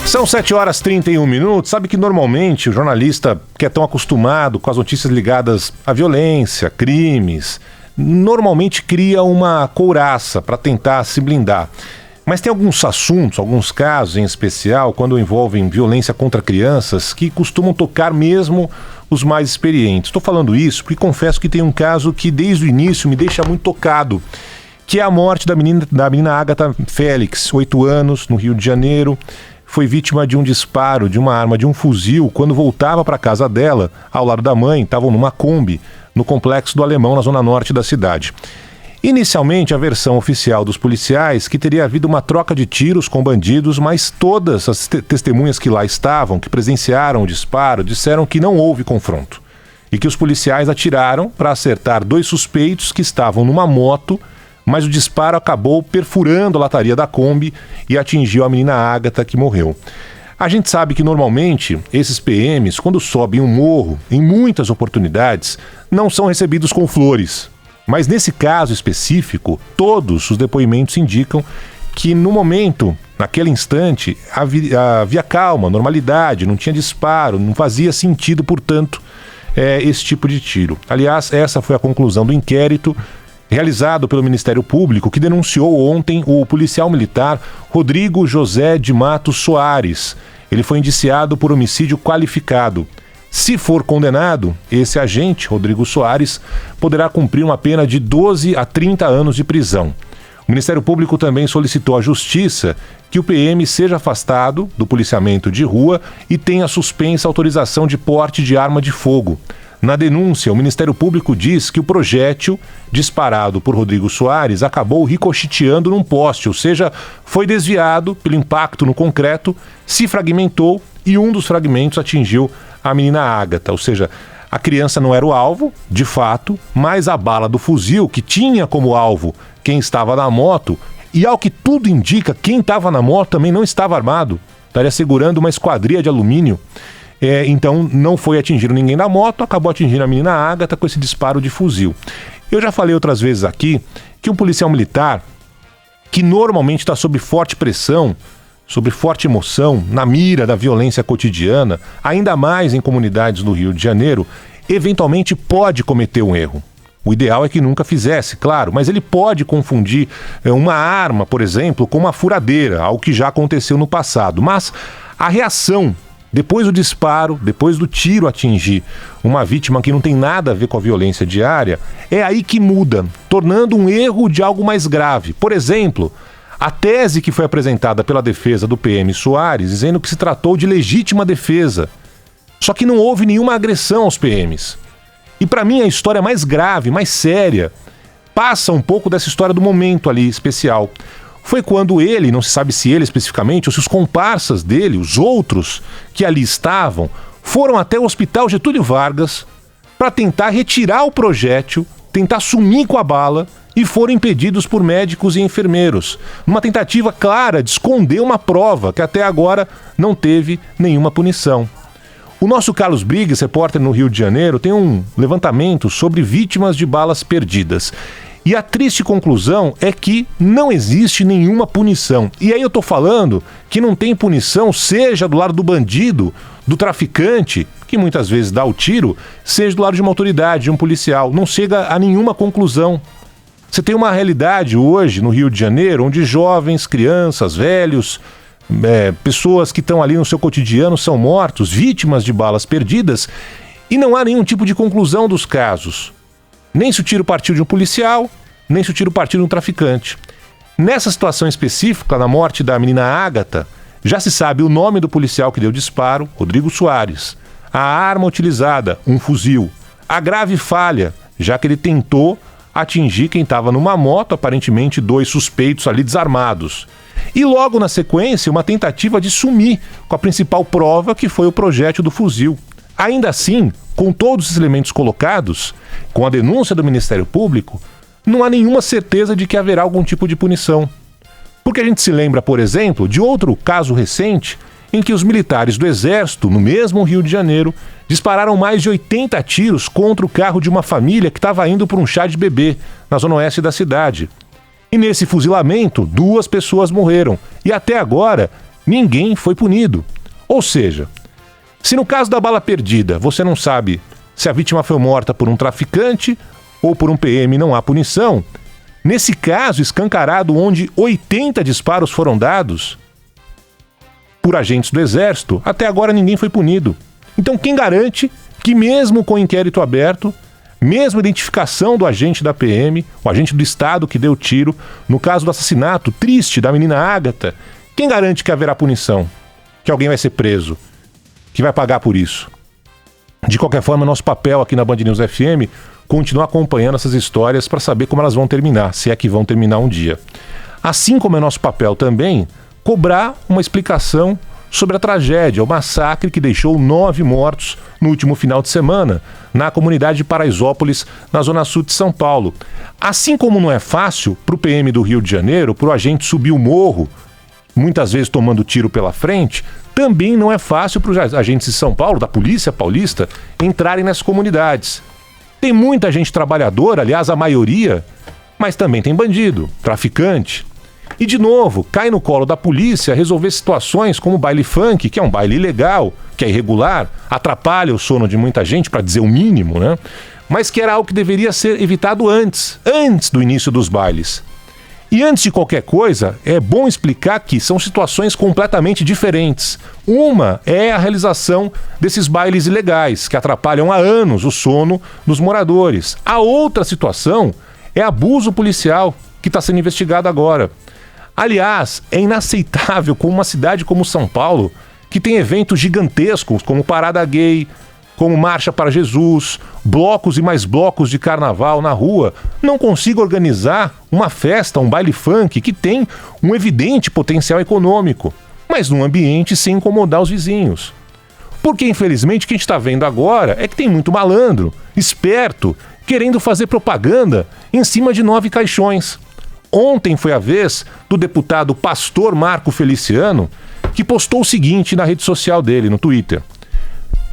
São 7h31. Sabe que normalmente o jornalista, que é tão acostumado com as notícias ligadas à violência, crimes, normalmente cria uma couraça para tentar se blindar. Mas tem alguns assuntos, alguns casos em especial, quando envolvem violência contra crianças, que costumam tocar mesmo os mais experientes. Estou falando isso porque confesso que tem um caso que desde o início me deixa muito tocado, que é a morte da menina Agatha Félix, 8 anos, no Rio de Janeiro. Foi vítima de um disparo de uma arma de um fuzil quando voltava para a casa dela, ao lado da mãe. Estavam numa Kombi, no Complexo do Alemão, na zona norte da cidade. Inicialmente, a versão oficial dos policiais que teria havido uma troca de tiros com bandidos, mas todas as testemunhas que lá estavam, que presenciaram o disparo, disseram que não houve confronto e que os policiais atiraram para acertar 2 suspeitos que estavam numa moto, mas o disparo acabou perfurando a lataria da Kombi e atingiu a menina Agatha, que morreu. A gente sabe que normalmente esses PMs, quando sobem um morro, em muitas oportunidades, não são recebidos com flores. Mas nesse caso específico, todos os depoimentos indicam que no momento, naquele instante, havia calma, normalidade, não tinha disparo, não fazia sentido, portanto, esse tipo de tiro. Aliás, essa foi a conclusão do inquérito realizado pelo Ministério Público, que denunciou ontem o policial militar Rodrigo José de Matos Soares. Ele foi indiciado por homicídio qualificado. Se for condenado, esse agente, Rodrigo Soares, poderá cumprir uma pena de 12 a 30 anos de prisão. O Ministério Público também solicitou à Justiça que o PM seja afastado do policiamento de rua e tenha suspensa a autorização de porte de arma de fogo. Na denúncia, o Ministério Público diz que o projétil disparado por Rodrigo Soares acabou ricocheteando num poste, ou seja, foi desviado pelo impacto no concreto, se fragmentou e um dos fragmentos atingiu a menina Agatha, ou seja, a criança não era o alvo, de fato, mas a bala do fuzil, que tinha como alvo quem estava na moto, e ao que tudo indica, quem estava na moto também não estava armado, estaria segurando uma esquadria de alumínio. Então não foi atingido ninguém na moto, acabou atingindo a menina Agatha com esse disparo de fuzil. Eu já falei outras vezes aqui que um policial militar, que normalmente está sob forte pressão, sob forte emoção, na mira da violência cotidiana, ainda mais em comunidades do Rio de Janeiro, eventualmente pode cometer um erro. O ideal é que nunca fizesse, claro, mas ele pode confundir uma arma, por exemplo, com uma furadeira, algo que já aconteceu no passado. Mas a reação, depois do disparo, depois do tiro atingir uma vítima que não tem nada a ver com a violência diária, é aí que muda, tornando um erro de algo mais grave. Por exemplo, a tese que foi apresentada pela defesa do PM Soares, dizendo que se tratou de legítima defesa. Só que não houve nenhuma agressão aos PMs. E para mim a história mais grave, mais séria, passa um pouco dessa história do momento ali especial. Foi quando ele, não se sabe se ele especificamente, ou se os comparsas dele, os outros que ali estavam, foram até o Hospital Getúlio Vargas para tentar retirar o projétil, tentar sumir com a bala, e foram impedidos por médicos e enfermeiros, numa tentativa clara de esconder uma prova que até agora não teve nenhuma punição. O nosso Carlos Briggs, repórter no Rio de Janeiro, tem um levantamento sobre vítimas de balas perdidas. E a triste conclusão é que não existe nenhuma punição. E aí eu tô falando que não tem punição, seja do lado do bandido, do traficante, que muitas vezes dá o tiro, seja do lado de uma autoridade, de um policial. Não chega a nenhuma conclusão. Você tem uma realidade hoje no Rio de Janeiro onde jovens, crianças, velhos, pessoas que estão ali no seu cotidiano são mortos, vítimas de balas perdidas, e não há nenhum tipo de conclusão dos casos. Nem se o tiro partiu de um policial, nem se o tiro partiu de um traficante. Nessa situação específica, na morte da menina Agatha, já se sabe o nome do policial que deu o disparo, Rodrigo Soares. A arma utilizada, um fuzil. A grave falha, já que ele tentou atingir quem estava numa moto, aparentemente 2 suspeitos ali desarmados. E logo na sequência, uma tentativa de sumir com a principal prova, que foi o projétil do fuzil. Ainda assim, com todos os elementos colocados, com a denúncia do Ministério Público, não há nenhuma certeza de que haverá algum tipo de punição. Porque a gente se lembra, por exemplo, de outro caso recente, em que os militares do Exército, no mesmo Rio de Janeiro, dispararam mais de 80 tiros contra o carro de uma família que estava indo para um chá de bebê, na zona oeste da cidade. E nesse fuzilamento, 2 pessoas morreram. E até agora, ninguém foi punido. Ou seja, se no caso da bala perdida você não sabe se a vítima foi morta por um traficante ou por um PM, não há punição, nesse caso escancarado onde 80 disparos foram dados por agentes do Exército, até agora ninguém foi punido. Então quem garante que mesmo com o inquérito aberto, mesmo a identificação do agente da PM, o agente do Estado que deu o tiro, no caso do assassinato triste da menina Ágata, quem garante que haverá punição? Que alguém vai ser preso? Que vai pagar por isso? De qualquer forma, nosso papel aqui na Band News FM continuar acompanhando essas histórias para saber como elas vão terminar, se é que vão terminar um dia. Assim como é nosso papel também cobrar uma explicação sobre a tragédia, o massacre que deixou 9 mortos no último final de semana na comunidade de Paraisópolis, na zona sul de São Paulo. Assim como não é fácil para o PM do Rio de Janeiro, para o agente subir o morro, muitas vezes tomando tiro pela frente, também não é fácil para os agentes de São Paulo, da Polícia Paulista, entrarem nas comunidades. Tem muita gente trabalhadora, aliás, a maioria, mas também tem bandido, traficante. E, de novo, cai no colo da polícia resolver situações como o baile funk, que é um baile ilegal, que é irregular, atrapalha o sono de muita gente, para dizer o mínimo, né? Mas que era algo que deveria ser evitado antes do início dos bailes. E antes de qualquer coisa, é bom explicar que são situações completamente diferentes. Uma é a realização desses bailes ilegais, que atrapalham há anos o sono dos moradores. A outra situação é abuso policial, que está sendo investigado agora. Aliás, é inaceitável como uma cidade como São Paulo, que tem eventos gigantescos como Parada Gay, como Marcha para Jesus, blocos e mais blocos de carnaval na rua, não consiga organizar uma festa, um baile funk que tem um evidente potencial econômico, mas num ambiente sem incomodar os vizinhos. Porque, infelizmente, o que a gente está vendo agora é que tem muito malandro, esperto, querendo fazer propaganda em cima de 9 caixões. Ontem foi a vez do deputado Pastor Marco Feliciano, que postou o seguinte na rede social dele, no Twitter.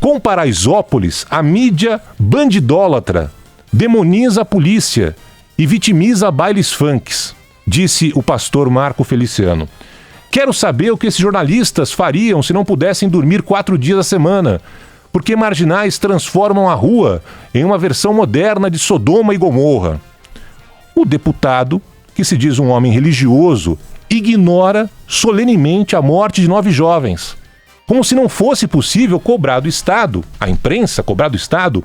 Com Paraisópolis, a mídia bandidólatra demoniza a polícia e vitimiza bailes funks, disse o pastor Marco Feliciano. Quero saber o que esses jornalistas fariam se não pudessem dormir 4 dias a semana, porque marginais transformam a rua em uma versão moderna de Sodoma e Gomorra. O deputado, que se diz um homem religioso, ignora solenemente a morte de 9 jovens. Como se não fosse possível cobrar do Estado, a imprensa cobrar do Estado,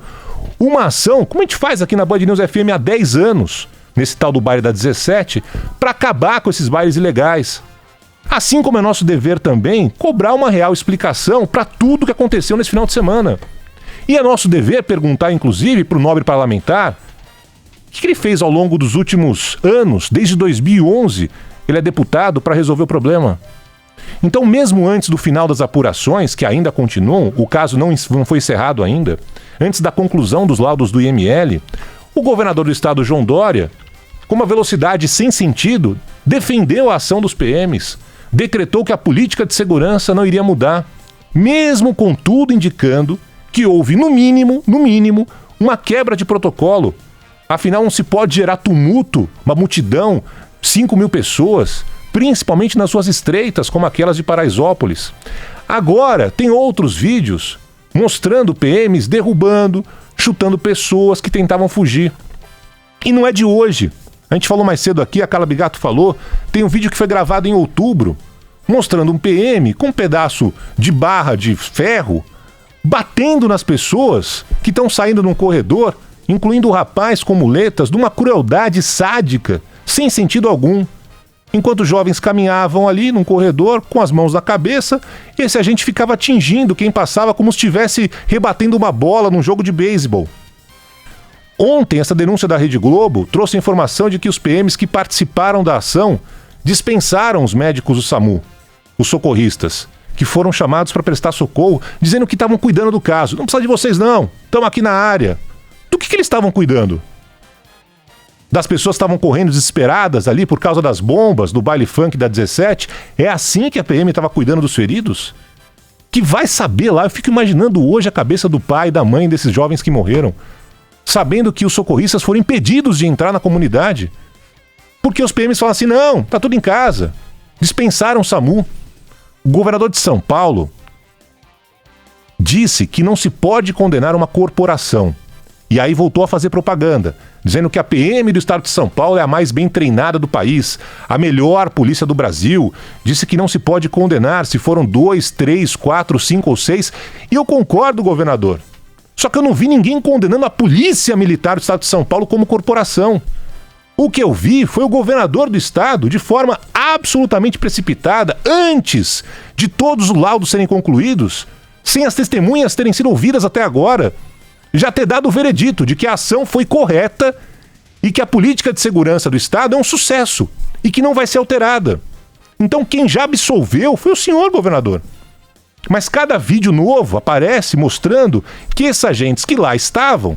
uma ação, como a gente faz aqui na Band News FM há 10 anos, nesse tal do baile da 17, para acabar com esses bailes ilegais. Assim como é nosso dever também cobrar uma real explicação para tudo que aconteceu nesse final de semana. E é nosso dever perguntar, inclusive, para o nobre parlamentar, o que ele fez ao longo dos últimos anos, desde 2011, ele é deputado para resolver o problema. Então, mesmo antes do final das apurações, que ainda continuam, o caso não foi encerrado ainda, antes da conclusão dos laudos do IML, o governador do estado, João Dória, com uma velocidade sem sentido, defendeu a ação dos PMs, decretou que a política de segurança não iria mudar, mesmo com tudo indicando que houve, no mínimo, uma quebra de protocolo. Afinal, não se pode gerar tumulto, uma multidão, 5.000 pessoas, principalmente nas ruas estreitas, como aquelas de Paraisópolis. Agora, tem outros vídeos mostrando PMs derrubando, chutando pessoas que tentavam fugir. E não é de hoje. A gente falou mais cedo aqui, a Carla Bigato falou, tem um vídeo que foi gravado em outubro, mostrando um PM com um pedaço de barra de ferro, batendo nas pessoas que estão saindo num corredor, incluindo o rapaz com muletas, de uma crueldade sádica, sem sentido algum. Enquanto os jovens caminhavam ali num corredor, com as mãos na cabeça, esse agente ficava atingindo quem passava como se estivesse rebatendo uma bola num jogo de beisebol. Ontem, essa denúncia da Rede Globo trouxe a informação de que os PMs que participaram da ação dispensaram os médicos do SAMU, os socorristas, que foram chamados para prestar socorro, dizendo que estavam cuidando do caso. Não precisa de vocês não, estamos aqui na área. Do que eles estavam cuidando? Das pessoas que estavam correndo desesperadas ali por causa das bombas do baile funk da 17? É assim que a PM estava cuidando dos feridos? Que vai saber lá, eu fico imaginando hoje a cabeça do pai e da mãe desses jovens que morreram, sabendo que os socorristas foram impedidos de entrar na comunidade. Porque os PMs falam assim, não, tá tudo em casa. Dispensaram o SAMU. O governador de São Paulo disse que não se pode condenar uma corporação. E aí voltou a fazer propaganda, dizendo que a PM do estado de São Paulo é a mais bem treinada do país, a melhor polícia do Brasil. Disse que não se pode condenar se foram 2, 3, 4, 5 ou 6. E eu concordo, governador. Só que eu não vi ninguém condenando a polícia militar do estado de São Paulo como corporação. O que eu vi foi o governador do estado, de forma absolutamente precipitada, antes de todos os laudos serem concluídos, sem as testemunhas terem sido ouvidas até agora, já ter dado o veredito de que a ação foi correta e que a política de segurança do estado é um sucesso e que não vai ser alterada. Então quem já absolveu foi o senhor, governador. Mas cada vídeo novo aparece mostrando que esses agentes que lá estavam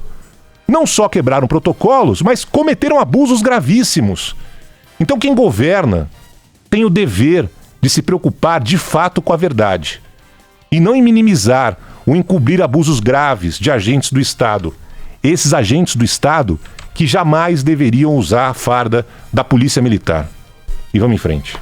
não só quebraram protocolos, mas cometeram abusos gravíssimos. Então quem governa tem o dever de se preocupar de fato com a verdade e não em minimizar ou encobrir abusos graves de agentes do Estado. Esses agentes do Estado que jamais deveriam usar a farda da Polícia Militar. E vamos em frente.